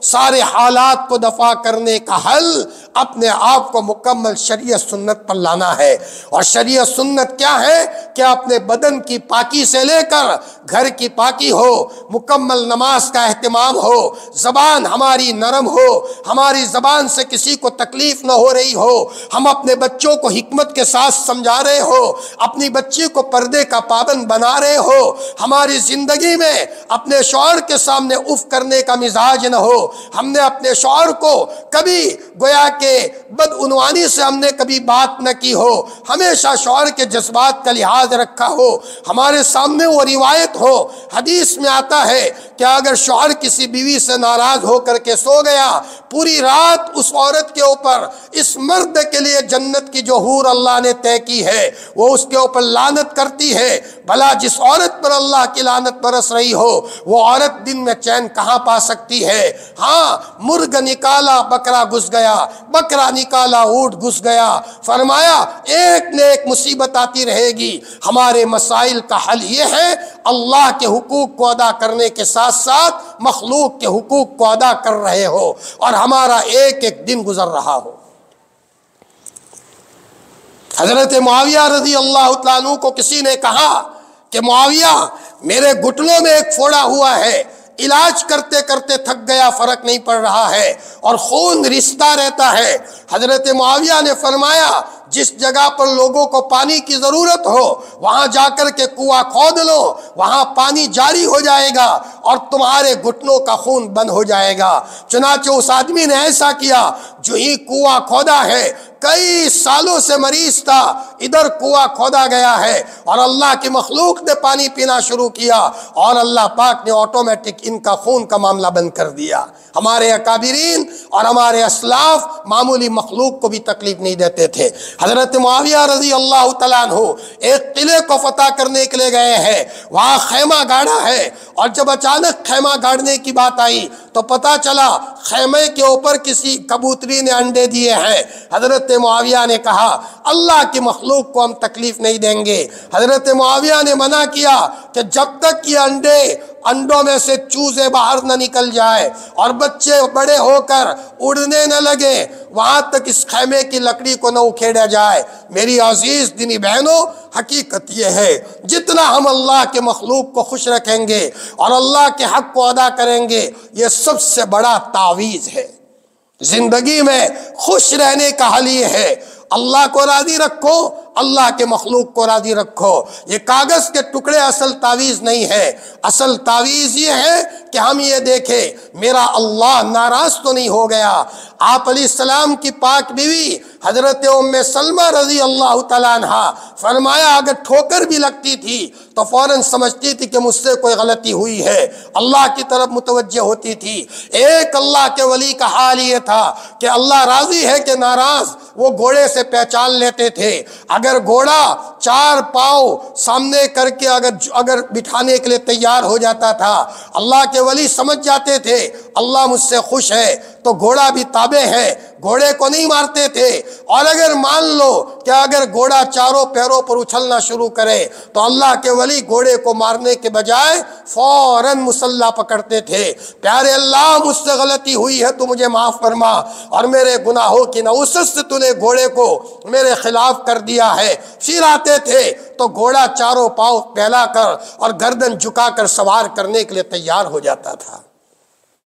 سارے حالات کو دفع کرنے کا حل اپنے آپ کو مکمل شریعت سنت پر لانا ہے۔ اور شریعت سنت کیا ہے کہ اپنے بدن کی پاکی سے لے کر گھر کی پاکی ہو، مکمل نماز کا اہتمام ہو، زبان ہماری نرم ہو، ہماری زبان سے کسی کو تکلیف نہ ہو رہی ہو، ہم اپنے بچوں کو حکمت کے ساتھ سمجھا رہے ہو، اپنی بچی کو پردے کا پابند بنا رہے ہو، ہماری زندگی میں اپنے شوہر کے سامنے اف کرنے کا مزاج نہ ہو، ہم نے اپنے شوہر کو کبھی گویا کہ بدعنوانی سے ہم نے کبھی بات نہ کی ہو، ہمیشہ شوہر کے جذبات کا لحاظ رکھا ہو، ہمارے سامنے وہ روایت ہو۔ حدیث میں آتا ہے کہ اگر شوہر کسی بیوی سے ناراض ہو کر کے سو گیا، پوری رات اس عورت کے اوپر، اس مرد کے لیے جنت کی جو حور اللہ نے طے کی ہے وہ اس کے اوپر لعنت کرتی ہے۔ بھلا جس عورت پر اللہ کی لعنت برس رہی ہو وہ عورت دن میں چین کہاں پا سکتی ہے؟ ہاں، مرغ نکالا بکرا گھس گیا، بکرا نکالا اونٹ گھس گیا۔ فرمایا ایک نہ ایک مصیبت آتی رہے گی۔ ہمارے مسائل کا حل یہ ہے اللہ کے حقوق کو ادا کرنے کے ساتھ ساتھ مخلوق کے حقوق کو ادا کر رہے ہو اور ہمارا ایک ایک دن گزر رہا ہو۔ حضرت معاویہ رضی اللہ تعالیٰ عنہ کو کسی نے کہا کہ معاویہ میرے گھٹنوں میں ایک پھوڑا ہوا ہے، علاج کرتے کرتے تھک گیا، فرق نہیں پڑ رہا ہے اور خون رستا رہتا ہے۔ حضرت معاویہ نے فرمایا جس جگہ پر لوگوں کو پانی کی ضرورت ہو وہاں جا کر کے کنواں کھود لو، وہاں پانی جاری ہو جائے گا اور تمہارے گھٹنوں کا خون بند ہو جائے گا۔ چنانچہ اس آدمی نے ایسا کیا، جو ہی کنواں کھودا ہے، کئی سالوں سے مریض تھا، ادھر کنواں کھودا گیا ہے اور اللہ کی مخلوق نے پانی پینا شروع کیا اور اللہ پاک نے آٹومیٹک ان کا خون کا معاملہ بند کر دیا۔ ہمارے اکابرین اور ہمارے اسلاف معمولی مخلوق کو بھی تکلیف نہیں دیتے تھے۔ حضرت معاویہ رضی اللہ تعالیٰ عنہ ایک قلعے کو فتح کرنے کے لیے گئے ہیں، وہاں خیمہ گاڑا ہے اور جب اچانک خیمہ گاڑنے کی بات آئی تو پتہ چلا خیمے کے اوپر کسی کبوتری نے انڈے دیے ہیں۔ حضرت معاویہ نے کہا اللہ کی مخلوق کو ہم تکلیف نہیں دیں گے۔ حضرت معاویہ نے منع کیا کہ جب تک یہ انڈوں میں سے چوزے باہر نہ نکل جائے اور بچے بڑے ہو کر اڑنے نہ لگے، وہاں تک اس خیمے کی لکڑی کو نہ اکھیڑا جائے۔ میری عزیز دینی بہنوں، حقیقت یہ ہے جتنا ہم اللہ کے مخلوق کو خوش رکھیں گے اور اللہ کے حق کو ادا کریں گے، یہ سب سے بڑا تعویذ ہے۔ زندگی میں خوش رہنے کا حل یہ ہے اللہ کو راضی رکھو، اللہ کے مخلوق کو راضی رکھو۔ یہ کاغذ کے ٹکڑے اصل تعویذ نہیں ہے۔ اصل تعویذ یہ ہے کہ ہم یہ دیکھیں میرا اللہ ناراض تو نہیں ہو گیا۔ آپ علیہ السلام کی پاک بیوی حضرت ام سلمہ رضی اللہ تعالیٰ عنہ فرمایا اگر ٹھوکر بھی لگتی تھی تو فوراً سمجھتی تھی کہ مجھ سے کوئی غلطی ہوئی ہے، اللہ کی طرف متوجہ ہوتی تھی۔ ایک اللہ کے ولی کا حال یہ تھا کہ اللہ راضی ہے کہ ناراض، وہ گھوڑے سے پہچان لیتے تھے۔ اگر گھوڑا چار پاؤں سامنے کر کے اگر بٹھانے کے لیے تیار ہو جاتا تھا، اللہ کے ولی سمجھ جاتے تھے اللہ مجھ سے خوش ہے، تو گھوڑا بھی تابع ہے، گھوڑے کو نہیں مارتے تھے۔ اور اگر مان لو کہ اگر گھوڑا چاروں پیروں پر اچھلنا شروع کرے تو اللہ کے ولی گھوڑے کو مارنے کے بجائے فوراً مسلح پکڑتے تھے۔ پیارے اللہ مجھ سے غلطی ہوئی ہے تو مجھے معاف فرما اور میرے گناہوں کی نوسط سے تو نے گھوڑے کو میرے خلاف کر دیا ہے۔ پھر آتے تھے تو گھوڑا چاروں پاؤں پھیلا کر اور گردن جھکا کر سوار کرنے کے لیے تیار ہو جاتا تھا۔